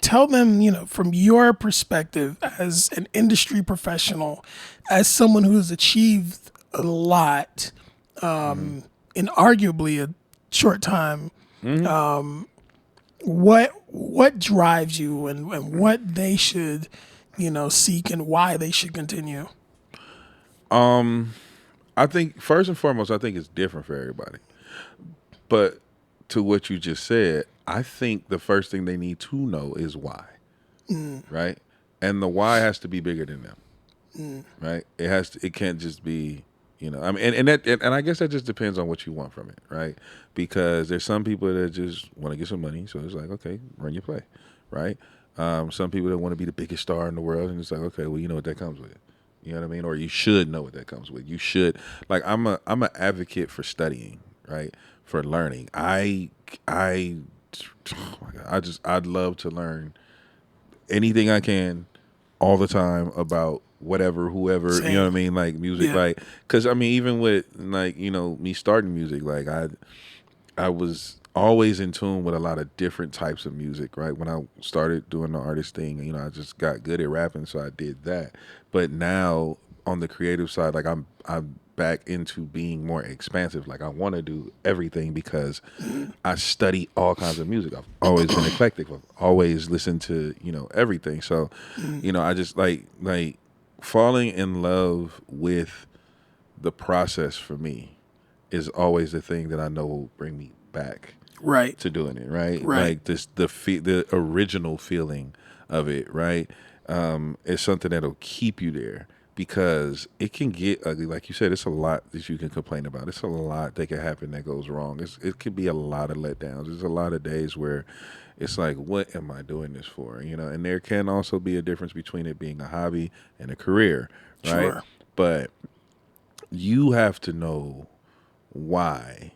Tell them, you know, from your perspective as an industry professional, as someone who has achieved a lot in arguably a short time, what drives you and what they should, you know, seek and why they should continue. I think first and foremost, I think it's different for everybody. But to what you just said, I think the first thing they need to know is why, right? And the why has to be bigger than them, right? It has to. It can't just be, you know. I mean, and I guess that just depends on what you want from it, right? Because there's some people that just want to get some money, so it's like, okay, run your play, right? Some people that want to be the biggest star in the world, and it's like, okay, well, you know what that comes with. You know what I mean? Or you should know what that comes with. You should, like, I'm an advocate for studying, right? For learning. Oh my God, I'd love to learn anything I can all the time about whatever, whoever, Same. you know what I mean? Like music, Yeah. like, cause I mean, even with like, you know, me starting music, like I was always in tune with a lot of different types of music, right? When I started doing the artist thing, you know, I just got good at rapping, so I did that. But now on the creative side, like I'm back into being more expansive. Like I want to do everything because I study all kinds of music. I've always been eclectic. I've always listened to, you know, everything. So, you know, I just like falling in love with the process for me is always the thing that I know will bring me back Right. to doing it, right? Right. Like this, the original feeling of it, right? It's something that'll keep you there. because it can get ugly. Like you said, it's a lot that you can complain about. It's a lot that can happen that goes wrong. It could be a lot of letdowns. There's a lot of days where it's like, what am I doing this for? And there can also be a difference between it being a hobby and a career, right? Sure. But you have to know why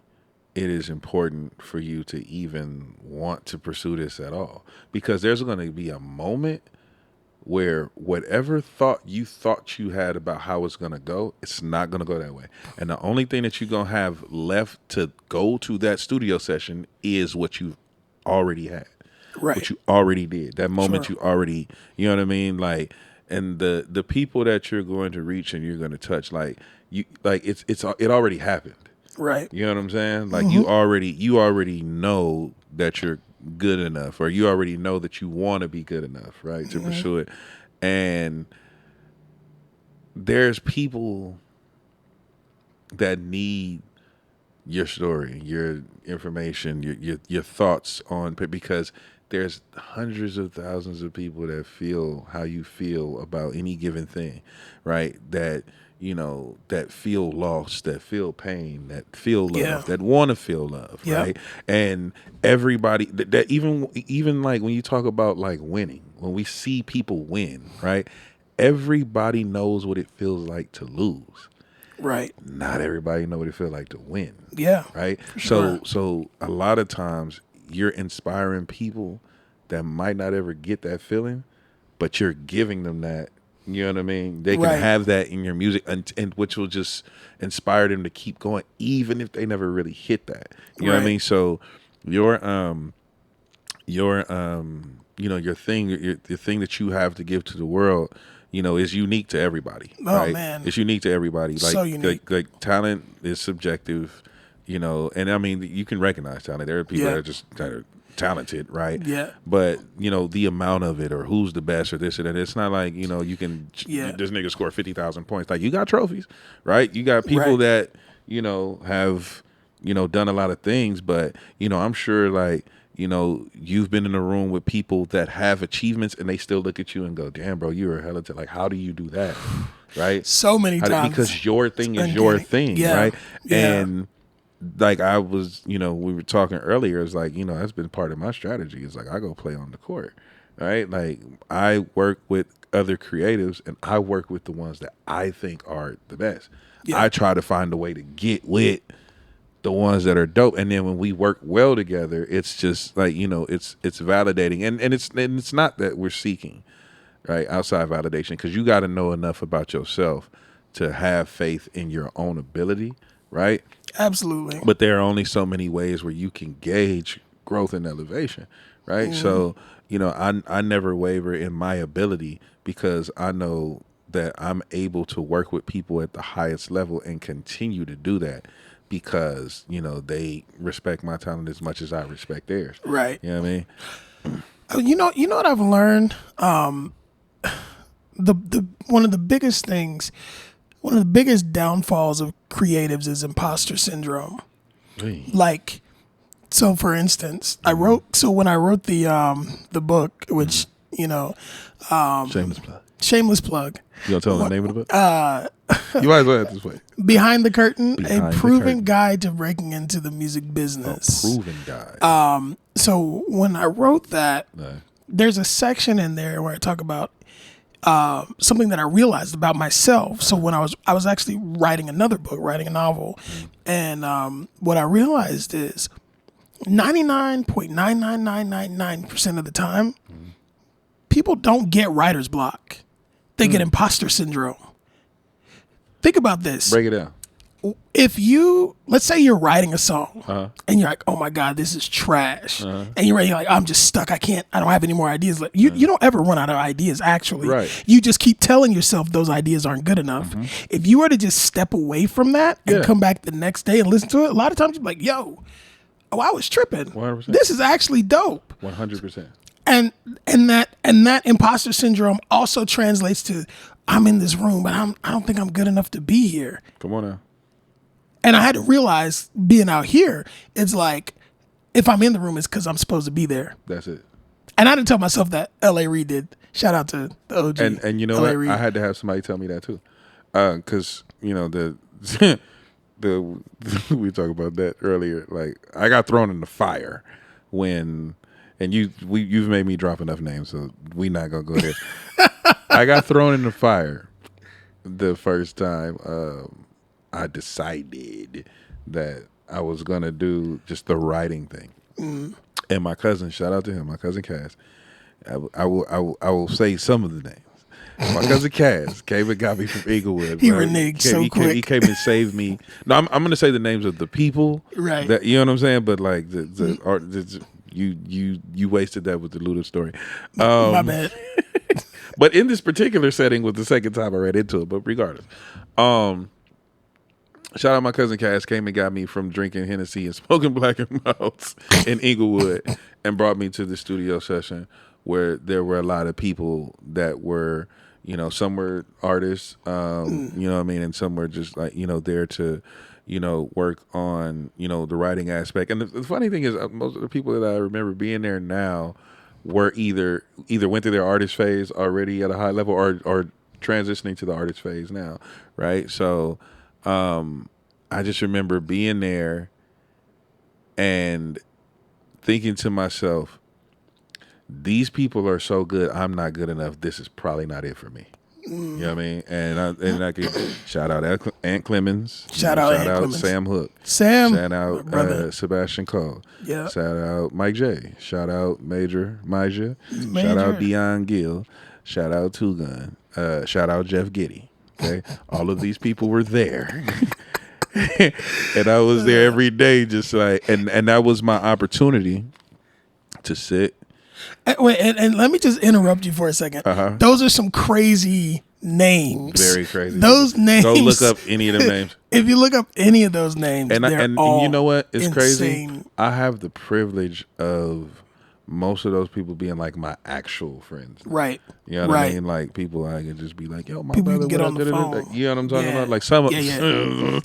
it is important for you to even want to pursue this at all. Because there's going to be a moment where whatever thought you had about how it's going to go, it's not going to go that way. And the only thing that you're going to have left to go to that studio session is what you already had. Right. What you already did. That moment Sure. you already, you know what I mean? Like, and the people that you're going to reach and you're going to touch, like it already happened. Right. You know what I'm saying? Like you already know that you're good enough, or you already know that you want to be good enough, right, to pursue it. And there's people that need your story, your information, your thoughts on, because there's hundreds of thousands of people that feel how you feel about any given thing, right? That that feel lost, that feel pain, that feel love, that want to feel love, right? And everybody that even like when you talk about like winning, when we see people win, right? Everybody knows what it feels like to lose. Right. Not everybody know what it feels like to win. Yeah. Right? Sure. So a lot of times you're inspiring people that might not ever get that feeling, but you're giving them that. You know what I mean? They can have that in your music, and which will just inspire them to keep going, even if they never really hit that. You know what I mean? So your thing, the thing that you have to give to the world, is unique to everybody. Oh right? man, it's unique to everybody. Like, so unique. Like talent is subjective, and I mean you can recognize talent. There are people that are just kind of talented, right? Yeah. But the amount of it, or who's the best, or this or that, it's not like you can. This nigga score 50,000 points. Like, you got trophies, right? You got people that have done a lot of things, but I'm sure like you've been in a room with people that have achievements, and they still look at you and go, "Damn, bro, you're a hella like, how do you do that?" Right? So many times, because your thing is your thing, right? Yeah. And like I was, we were talking earlier, it's like, that's been part of my strategy. It's like I go play on the court, right? Like I work with other creatives, and I work with the ones that I think are the best. Yeah. I try to find a way to get with the ones that are dope, and then when we work well together, it's just like, it's validating, and it's not that we're seeking right outside validation, because you got to know enough about yourself to have faith in your own ability, right? Absolutely. But there are only so many ways where you can gauge growth and elevation, right? So, I never waver in my ability, because I know that I'm able to work with people at the highest level and continue to do that, because, they respect my talent as much as I respect theirs. Right. You know what I You mean? know what I've learned? The one of the biggest things, one of the biggest downfalls of creatives is imposter syndrome. Like, so for instance, when I wrote the book, which, shameless plug. You gonna tell them the name of the book? You might as well have this way. Behind the Curtain, a proven guide to breaking into the music business. A proven guide. So when I wrote that, there's a section in there where I talk about something that I realized about myself. So when I was actually writing a novel, and what I realized is 99.99999% of the time, people don't get writer's block. They get imposter syndrome. Think about this. Break it down. If let's say you're writing a song, and you're like, oh my God, this is trash. And you're like, I'm just stuck. I don't have any more ideas. You don't ever run out of ideas, actually. Right. You just keep telling yourself those ideas aren't good enough. If you were to just step away from that and come back the next day and listen to it, a lot of times you're like, yo, I was tripping. 100%. This is actually dope. 100%. And that imposter syndrome also translates to, I'm in this room, but I don't think I'm good enough to be here. Come on now. And I had to realize, being out here, it's like, if I'm in the room, it's because I'm supposed to be there. That's it. And I didn't tell myself that. L.A. Reid did. Shout out to the OG. And you know LA what? Reid. I had to have somebody tell me that too, because the we talked about that earlier. Like I got thrown in the fire when, and you've made me drop enough names, so we not gonna go there. I got thrown in the fire the first time I decided that I was gonna do just the writing thing. And my cousin, shout out to him, my cousin Cass. I will say some of the names. My cousin Cass came and got me from Inglewood. He reneged so quick. He came and saved me. No, I'm going to say the names of the people. Right. That, you know what I'm saying? But like the art, you wasted that with the Luda story. My bad. But in this particular setting was the second time I read into it. But regardless, shout out my cousin Cass came and got me from drinking Hennessy and smoking Black and Milds in Inglewood and brought me to the studio session where there were a lot of people that were, some were artists, you know what I mean, and some were just like, there to, work on, the writing aspect. And the funny thing is, most of the people that I remember being there now were either went through their artist phase already at a high level or transitioning to the artist phase now, right? So I just remember being there and thinking to myself, these people are so good, I'm not good enough. This is probably not it for me. You know what I mean? And I could shout out Ant Clemens. Shout out Sam Hook. Shout out Sebastian Cole. Yeah. Shout out Mike J. Shout out Major. Shout out Dion Gill. Shout out Two Gun. Shout out Jeff Giddy. Okay, all of these people were there. And I was there every day, just like, and that was my opportunity to sit. Wait, and let me just interrupt you for a second. Those are some crazy names. Very crazy. Those names. Go look up any of the names. If you look up any of those names, and you know what? It's insane. Crazy. I have the privilege of most of those people being like my actual friends. Right. You know what I mean? Like people I can just be like, yo, my people brother, get on the phone. Like, you know what I'm talking about? Like some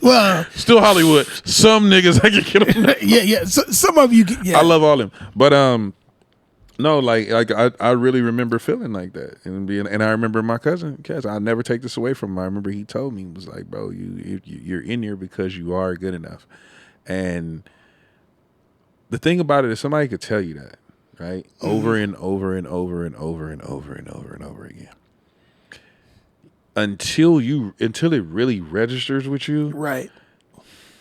well, still Hollywood. Some niggas I can get on. Yeah. So, some of you I love all them. But no, like I really remember feeling like that and I remember my cousin Cass. I'll never take this away from him. I remember he told me, he was like, bro, you're in here because you are good enough. And the thing about it is somebody could tell you that. Right? Over and over and over and over and over and over and over again. Until it really registers with you. Right.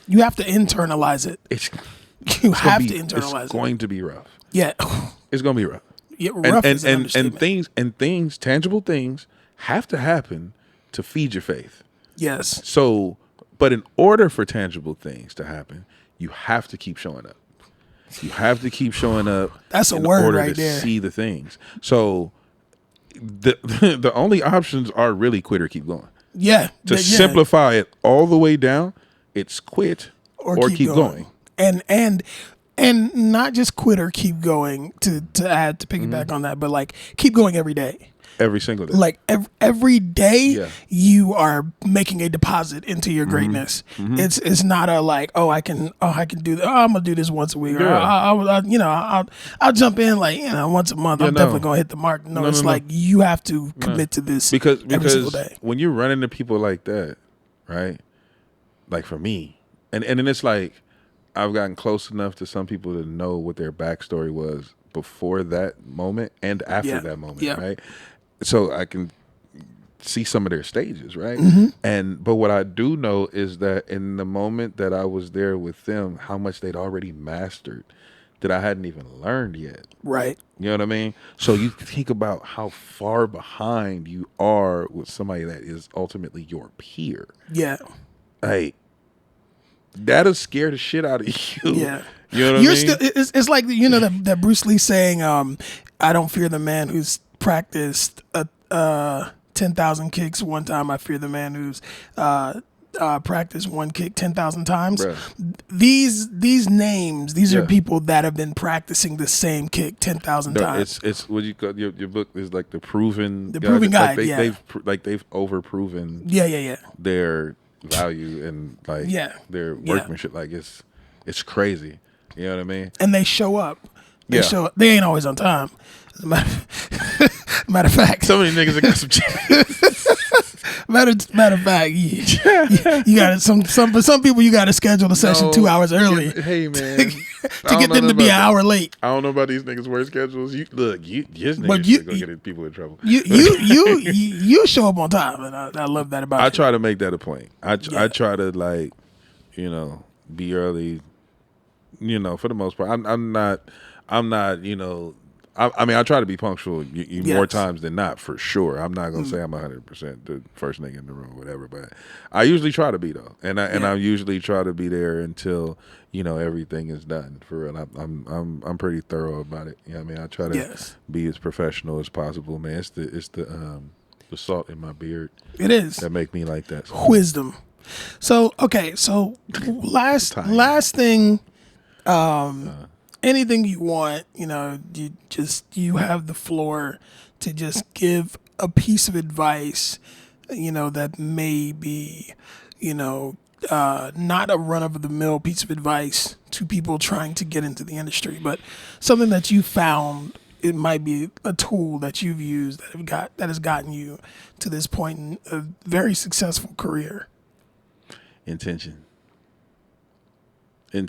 You have to internalize it. You have to internalize it. It's going to be rough. Yeah. It's going to be rough. Yeah, rough is an understatement. and things, tangible things have to happen to feed your faith. Yes. So, but in order for tangible things to happen, you have to keep showing up. You have to keep showing up. That's a word right to there. See the things. So the only options are really quit or keep going. Yeah. To simplify it all the way down, it's quit or keep going. And not just quit or keep going to piggyback on that, but like keep going every day. Every single day. Like every day you are making a deposit into your greatness. It's not a like, I can do that. I'm gonna do this once a week. Or I'll jump in like, once a month. I'm definitely gonna hit the mark. No, it's like you have to commit to this because every single day. When you run into people like that, right? Like for me, and then it's like I've gotten close enough to some people to know what their backstory was before that moment and after that moment, right? So I can see some of their stages, right? But what I do know is that in the moment that I was there with them, how much they'd already mastered that I hadn't even learned yet. Right. You know what I mean? So you think about how far behind you are with somebody that is ultimately your peer. Yeah. Like, that'll scare the shit out of you. Yeah. You know what I mean? Still, it's like, that Bruce Lee saying, I don't fear the man who's practiced 10,000 kicks one time. I fear the man who's practiced one kick 10,000 times. Bruh. These names, these are people that have been practicing the same kick 10,000 times. It's what you call your book is like the proven guide. They've overproven their value and their workmanship. Like it's crazy. You know what I mean? And they show up. They show up. They ain't always on time. As a matter of fact, so many niggas that got some matter of fact, you got to some people you got to schedule the session 2 hours early. Hey man, to get them to be an hour late. I don't know about these niggas' work schedules. Just niggas go get people in trouble. You show up on time, and I love that about you. I try to make that a point. I try to like, be early. For the most part, I'm not. I mean, I try to be punctual more times than not, for sure. I'm not gonna say I'm 100% the first nigga in the room, or whatever, but I usually try to be though, and I usually try to be there until everything is done. For real, I'm pretty thorough about it. I mean, I try to be as professional as possible, man. It's the salt in my beard. It is that make me like that. Wisdom. So okay, last thing. Anything you want, you have the floor to just give a piece of advice, that may be, not a run-of-the-mill piece of advice to people trying to get into the industry, but something that you found. It might be a tool that you've used that has gotten you to this point in a very successful career. Intention. Be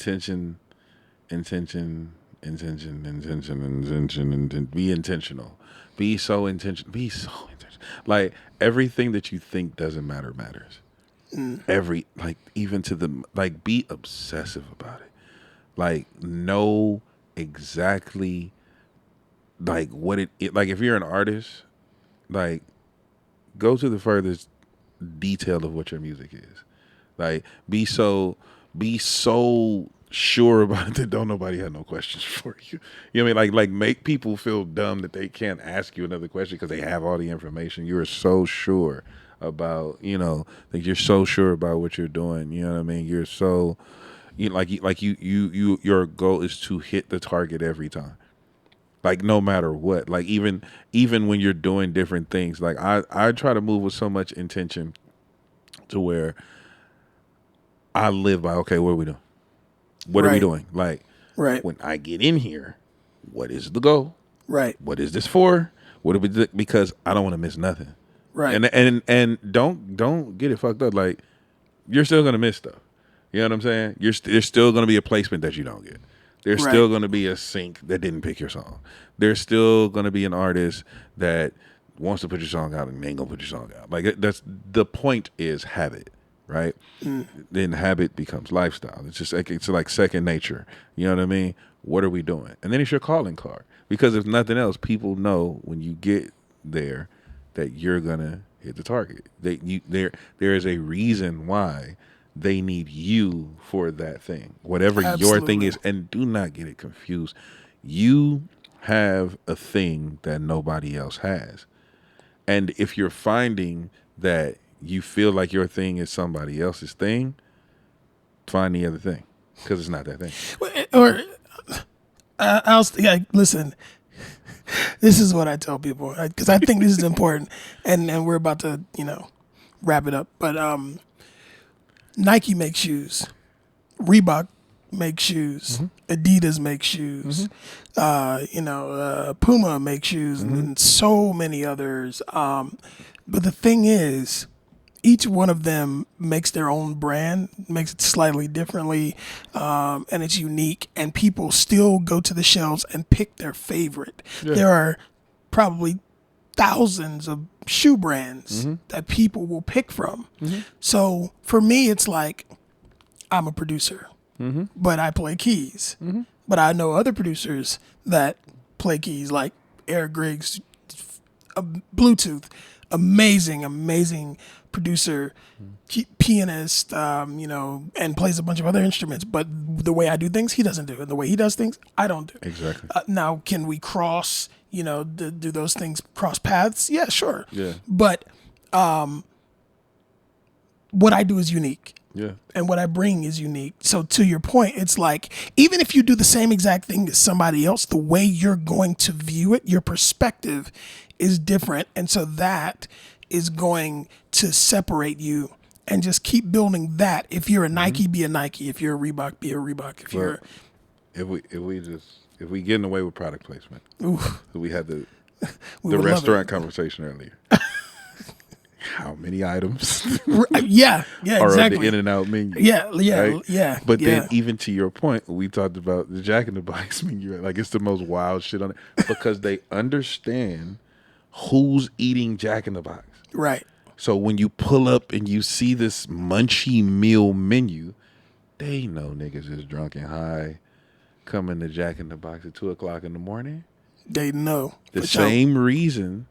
intentional. Be so intentional. Like everything that you think doesn't matter matters. Even to the be obsessive about it. Like know exactly what it if you're an artist, go to the furthest detail of what your music is. Be so sure about it that don't nobody have no questions for you. You know what I mean? Like make people feel dumb that they can't ask you another question because they have all the information. You are so sure about, you're so sure about what you're doing. You know what I mean? You're so, your goal is to hit the target every time. No matter what. Even when you're doing different things. I try to move with so much intention to where I live by, okay, what are we doing? What are we doing? When I get in here, what is the goal? Right. What is this for? What do we do? Because I don't want to miss nothing. Right. And don't get it fucked up. You're still gonna miss stuff. You know what I'm saying? There's still gonna be a placement that you don't get. There's still gonna be a sync that didn't pick your song. There's still gonna be an artist that wants to put your song out and ain't gonna put your song out. That's the point is habit. Right? Then habit becomes lifestyle. It's just it's like second nature. You know what I mean? What are we doing? And then it's your calling card. Because if nothing else, people know when you get there that you're gonna hit the target. There is a reason why they need you for that thing. Whatever your thing is, and do not get it confused. You have a thing that nobody else has. And if you're finding that you feel like your thing is somebody else's thing, find the other thing, because it's not that thing. Or listen, this is what I tell people, because I think this is important, and we're about to wrap it up. But Nike makes shoes, Reebok makes shoes, Adidas makes shoes, Puma makes shoes, and so many others. But the thing is, each one of them makes their own brand, makes it slightly differently, and it's unique. And people still go to the shelves and pick their favorite. Yeah. There are probably thousands of shoe brands that people will pick from. So for me, it's like I'm a producer, but I play keys. But I know other producers that play keys, like Eric Griggs, Bluetooth, amazing producer, pianist, and plays a bunch of other instruments. But the way I do things, he doesn't do. And the way he does things, I don't do. Exactly. Now, can we cross, do those things, cross paths? Yeah, sure. Yeah. But what I do is unique. Yeah. And what I bring is unique. So to your point, it's like, even if you do the same exact thing as somebody else, the way you're going to view it, your perspective is different. And so that is going to separate you, and just keep building that. If you're a Nike, be a Nike. If you're a Reebok, be a Reebok. If you're if we getting away with product placement, we had the restaurant conversation earlier. How many items? Yeah, are exactly. on the In-N-Out menu? Yeah. But then, even to your point, we talked about the Jack in the Box menu. Like, it's the most wild shit on it because they understand who's eating Jack in the Box. Right. So when you pull up and you see this munchy meal menu, they know niggas is drunk and high coming to Jack in the Box at 2:00 in the morning. They know. The same reason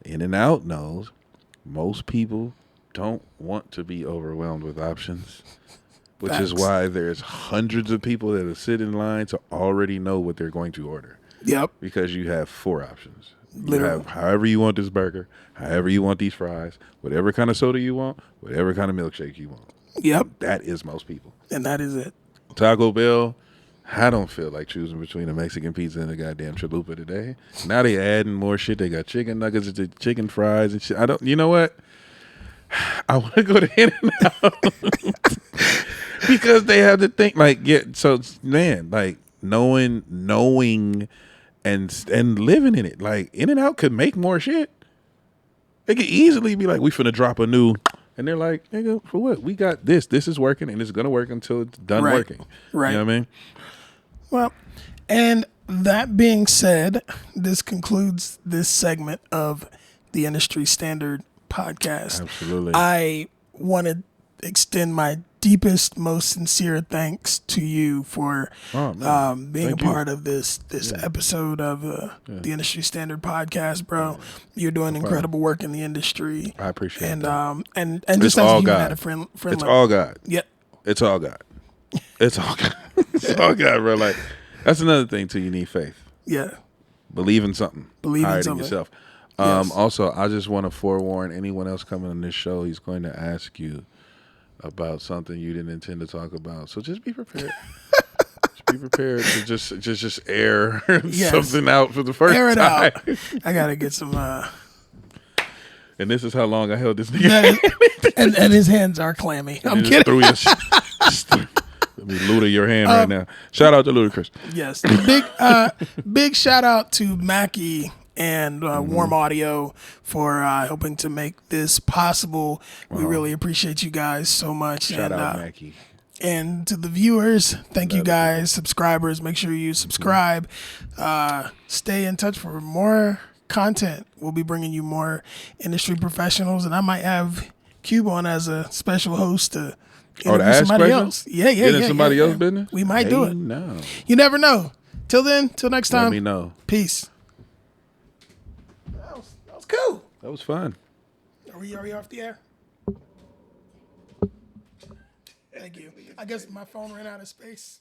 In-N-Out knows most people don't want to be overwhelmed with options, which Facts. is why there's hundreds of people that have sit in line to already know what they're going to order. Yep. Because you have 4 options. Literally. You have however you want this burger, however you want these fries, whatever kind of soda you want, whatever kind of milkshake you want. Yep. That is most people. And that is it. Taco Bell, I don't feel like choosing between a Mexican pizza and a goddamn chalupa today. Now they adding more shit. They got chicken nuggets, chicken fries and shit. You know what? I want to go to In-N-Out because they have to think like, so man, like knowing and living in it. Like In-N-Out could make more shit. They could easily be like, we finna drop a new, and they're like, nigga, for what? We got this. This is working, and it's gonna work until it's done working. Right. You know what I mean? Well, and that being said, this concludes this segment of the Industry Standard podcast. Absolutely. I want to extend my deepest, most sincere thanks to you for being a part of this episode of the Industry Standard podcast, bro. You're doing incredible work in the industry. I appreciate it. And just as you had a friend it's all God. Yep. It's all God. It's all God. It's all God, bro. Like, that's another thing too. You need faith. Yeah. Believe in something. Believe higher in something. than yourself. Yes. Also, I just want to forewarn anyone else coming on this show. He's going to ask you about something you didn't intend to talk about. So just be prepared. Just be prepared to just air something out for the first air it time. Out. I gotta get some. And this is how long I held this nigga. and his hands are clammy. I'm kidding. Let me Luda your hand right now. Shout out to Ludacris. Yes. Big shout out to Mackie and Warm Audio for helping to make this possible. We really appreciate you guys so much. Shout out Mackie. And to the viewers, thank you guys. Subscribers, make sure you subscribe. Stay in touch for more content. We'll be bringing you more industry professionals, and I might have Cube on as a special host to interview somebody else. Yeah. Somebody else's business? We might do it. No. You never know. Till then, till next time. Let me know. Peace. That was cool. That was fun. Are we off the air? Thank you. I guess my phone ran out of space.